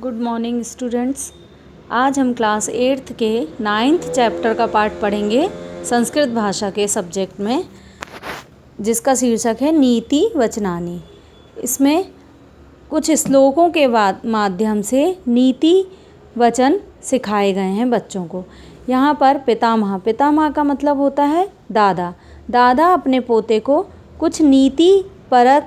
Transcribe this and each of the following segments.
Good morning students. आज हम class 8th के 9th चैप्टर का पार्ट पढ़ेंगे संस्कृत भाषा के सब्जेक्ट में, जिसका शीर्षक है नीति वचनानि। इसमें कुछ श्लोकों के माध्यम से नीति वचन सिखाए गए हैं बच्चों को। यहाँ पर पितामह का मतलब होता है दादा। दादा अपने पोते को कुछ नीतिपरक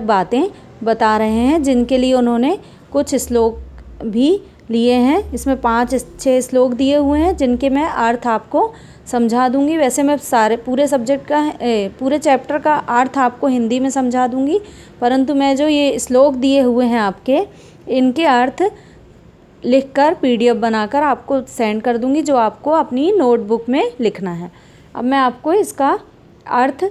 बातें बता रहे हैं, जिनके लिए उन्होंने कुछ श्लोक भी लिए हैं। इसमें 5-6 श्लोक दिए हुए हैं, जिनके मैं अर्थ आपको समझा दूंगी। वैसे मैं पूरे चैप्टर का अर्थ आपको हिंदी में समझा दूंगी, परंतु मैं जो ये श्लोक दिए हुए हैं आपके, इनके अर्थ लिखकर PDF बनाकर आपको सेंड कर दूंगी, जो आपको अपनी नोटबुक में लिखना है। अब मैं आपको इसका अर्थ,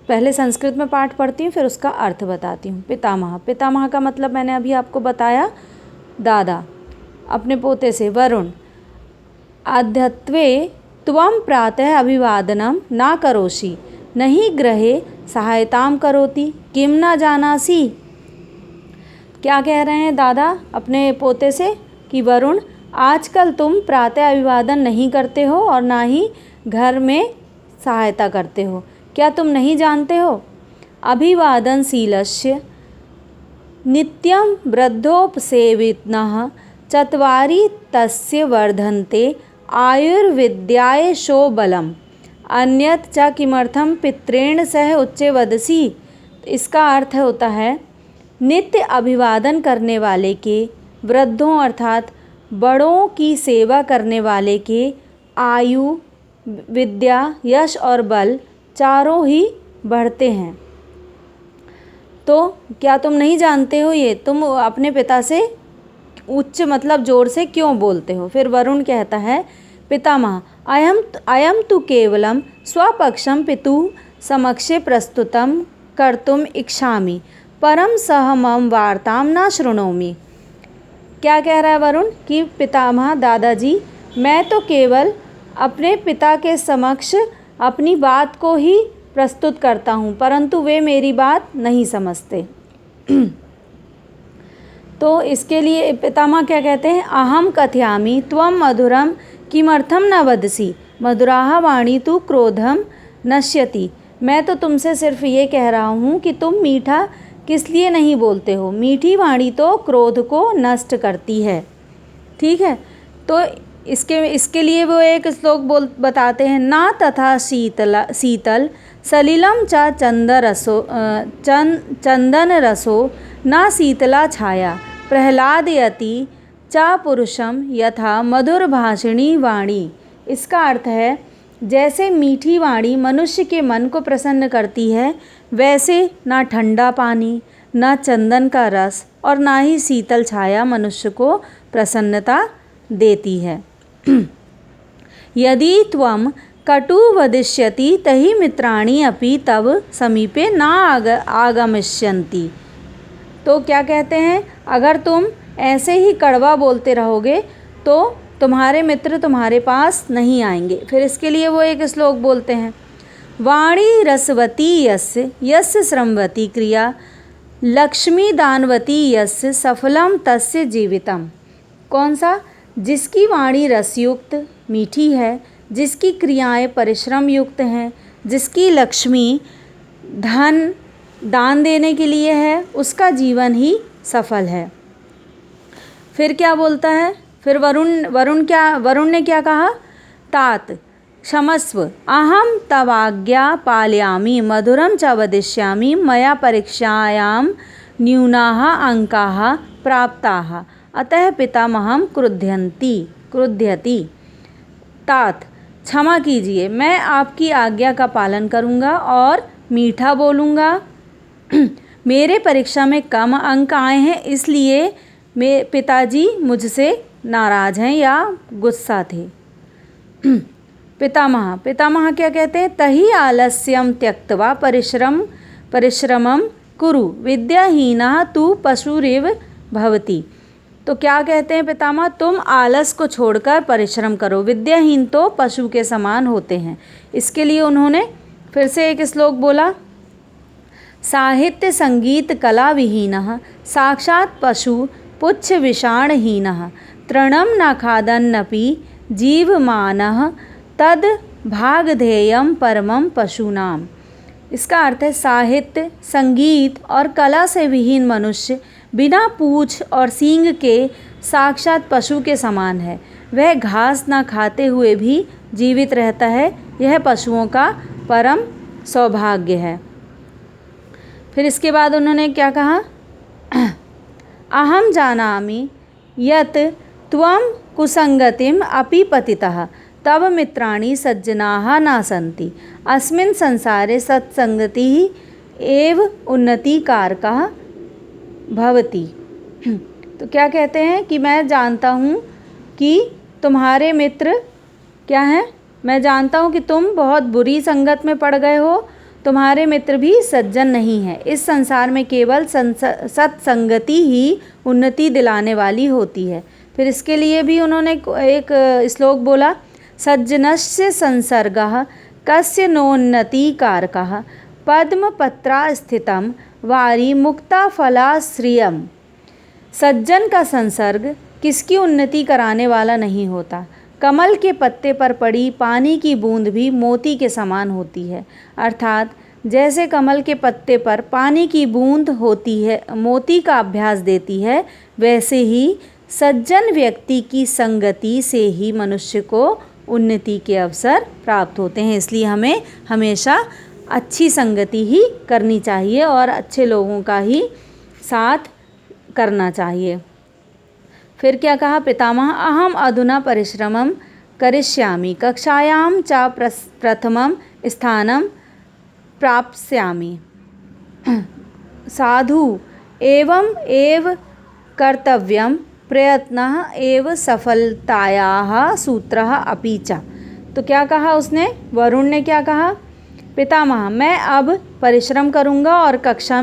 पहले संस्कृत में पाठ पढ़ती हूँ, फिर उसका अर्थ बताती हूँ। पितामह का मतलब मैंने अभी आपको बताया, दादा। अपने पोते से वरुण, आद्यत्वे त्वं प्रातः अभिवादनम ना करोषि, नहि गृहे सहायतां करोति, किम न जानासि। क्या कह रहे हैं दादा अपने पोते से कि वरुण, आजकल तुम प्रातः अभिवादन नहीं करते हो और ना ही घर में सहायता करते हो। क्या तुम नहीं जानते हो? अभिवादनशीलस्य नित्यं वृद्धोपसेविनः चत्वारि तस्य वर्धन्ते आयुर्विद्यायशो बलम्, अन्यत् च किमर्थं पितृण सह उच्चे वदसि। इसका अर्थ होता है, नित्य अभिवादन करने वाले के, वृद्धों अर्थात बड़ों की सेवा करने वाले के आयु, विद्या, यश और बल चारों ही बढ़ते हैं। तो क्या तुम नहीं जानते हो ये? तुम अपने पिता से उच्च मतलब जोर से क्यों बोलते हो? फिर वरुण कहता है, पितामह अयम तु केवलम स्वपक्षम पितुः समक्षे प्रस्तुतं कर्तुम इच्छामि, परम सह मम वार्तां न शृणोमि। क्या कह रहा है वरुण कि पितामह दादाजी, मैं तो केवल अपने पिता के समक्ष अपनी बात को ही प्रस्तुत करता हूँ, परंतु वे मेरी बात नहीं समझते। तो इसके लिए पितामह क्या कहते हैं, अहम कथयामि त्वं मधुरम किमर्थम न वदसि, मधुराः वाणी तु क्रोधम नश्यति। मैं तो तुमसे सिर्फ ये कह रहा हूँ कि तुम मीठा किस लिए नहीं बोलते हो। मीठी वाणी तो क्रोध को नष्ट करती है। ठीक है, तो इसके लिए वो एक श्लोक बताते हैं, ना तथा शीतल सलिलम च चंदन रसो ना शीतला छाया, प्रहलादयति च पुरुषम यथा मधुर भाषिणी वाणी। इसका अर्थ है, जैसे मीठी वाणी मनुष्य के मन को प्रसन्न करती है, वैसे ना ठंडा पानी, ना चंदन का रस और ना ही शीतल छाया मनुष्य को प्रसन्नता देती है। यदि त्वं कटु वदिष्यति तहि मित्राणि अपि तव समीपे न आगमिष्यन्ति। तो क्या कहते हैं, अगर तुम ऐसे ही कड़वा बोलते रहोगे तो तुम्हारे मित्र तुम्हारे पास नहीं आएंगे। फिर इसके लिए वो एक श्लोक बोलते हैं, वाणी रसवती यस्य श्रमवती क्रिया, लक्ष्मी दानवती यस्य सफलम तस्य जीवितम। कौन सा? जिसकी वाणी रसयुक्त मीठी है, जिसकी क्रियाएं परिश्रम युक्त हैं, जिसकी लक्ष्मी धन दान देने के लिए है, उसका जीवन ही सफल है। फिर क्या बोलता है, फिर वरुण ने क्या कहा, तात क्षमस्व, अहम तवाज्ञा पालयामि, मधुरम च वदिष्यामि, मया परीक्षायां न्यूनाः अंकाः प्राप्ताः, अतः पितामहं क्रुध्यति। तात क्षमा कीजिए, मैं आपकी आज्ञा का पालन करूँगा और मीठा बोलूँगा। मेरे परीक्षा में कम अंक आए हैं, इसलिए मेरे पिताजी मुझसे नाराज़ हैं या गुस्सा थे। पितामह क्या कहते हैं, तहि आलस्यम त्यक्त्वा परिश्रमं कुरु, विद्याहीनः तु पशुरिव भवति। तो क्या कहते हैं पितामह, तुम आलस को छोड़कर परिश्रम करो, विद्याहीन तो पशु के समान होते हैं। इसके लिए उन्होंने फिर से एक श्लोक बोला, साहित्य संगीत कला विहीनः साक्षात् पशु पुच्छविषाणहीनः तृणं न खादन्नपि जीवमानः तद भागधेयं परमं पशूनाम। इसका अर्थ है साहित्य, संगीत और कला से विहीन मनुष्य बिना पूँछ और सींग के साक्षात पशु के समान है। वह घास ना खाते हुए भी जीवित रहता है। यह पशुओं का परम सौभाग्य है। फिर इसके बाद उन्होंने क्या कहा, अहम जानामि यत् त्वं कुसंगतिम अपि पतितः तव मित्राणि सज्जनाः न सन्ति। अस्मिन् संसारे सत्संगतिः एव उन्नतिकारकः भवति। तो क्या कहते हैं कि मैं जानता हूँ कि तुम्हारे मित्र क्या हैं, मैं जानता हूँ कि तुम बहुत बुरी संगत में पड़ गए हो, तुम्हारे मित्र भी सज्जन नहीं हैं। इस संसार में केवल सत्संगति ही उन्नति दिलाने वाली होती है। फिर इसके लिए भी उन्होंने एक श्लोक बोला, सज्जनस्य संसर्गः कस्य नोन्नतिकारकः पद्मपत्रा स्थितं वारी मुक्ता फलाश्रियम्। सज्जन का संसर्ग किसकी उन्नति कराने वाला नहीं होता। कमल के पत्ते पर पड़ी पानी की बूंद भी मोती के समान होती है। अर्थात जैसे कमल के पत्ते पर पानी की बूंद होती है, मोती का अभ्यास देती है, वैसे ही सज्जन व्यक्ति की संगति से ही मनुष्य को उन्नति के अवसर प्राप्त होते हैं। इसलिए हमें हमेशा अच्छी संगति ही करनी चाहिए और अच्छे लोगों का ही साथ करना चाहिए। फिर क्या कहा पितामह, अहम अधुना परिश्रमं करिष्यामि कक्षायां च प्रथमं स्थानं प्राप्स्यामि। साधु एवं एव कर्तव्यं प्रयत्नः एव सफलतायाः सूत्रः अपि च। तो क्या कहा उसने, वरुण ने क्या कहा, पितामह मैं अब परिश्रम करूँगा और कक्षा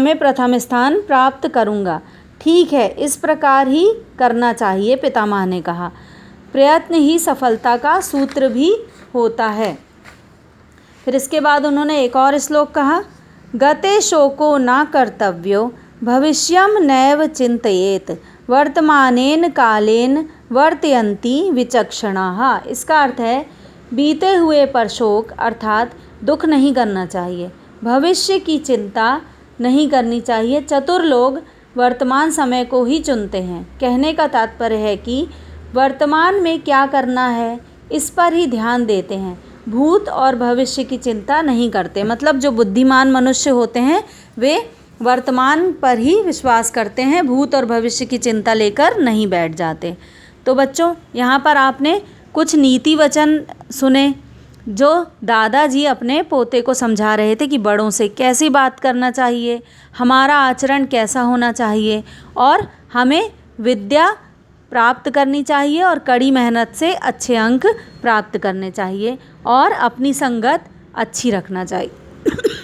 में प्रथम स्थान प्राप्त करूँगा। ठीक है, इस प्रकार ही करना चाहिए, पितामह ने कहा। प्रयत्न ही सफलता का सूत्र भी होता है। फिर इसके बाद उन्होंने एक और श्लोक कहा, गते शोको न कर्तव्यो भविष्यं नैव चिंतयेत वर्तमानेन कालेन वर्तयन्ति विचक्षणाः। इसका अर्थ है बीते हुए पर शोक अर्थात दुख नहीं करना चाहिए, भविष्य की चिंता नहीं करनी चाहिए। चतुर लोग वर्तमान समय को ही चुनते हैं। कहने का तात्पर्य है कि वर्तमान में क्या करना है इस पर ही ध्यान देते हैं, भूत और भविष्य की चिंता नहीं करते। मतलब जो बुद्धिमान मनुष्य होते हैं वे वर्तमान पर ही विश्वास करते हैं, भूत और भविष्य की चिंता लेकर नहीं बैठ जाते। तो बच्चों, यहाँ पर आपने कुछ नीति वचन सुने जो दादाजी अपने पोते को समझा रहे थे कि बड़ों से कैसी बात करना चाहिए, हमारा आचरण कैसा होना चाहिए और हमें विद्या प्राप्त करनी चाहिए और कड़ी मेहनत से अच्छे अंक प्राप्त करने चाहिए और अपनी संगत अच्छी रखना चाहिए।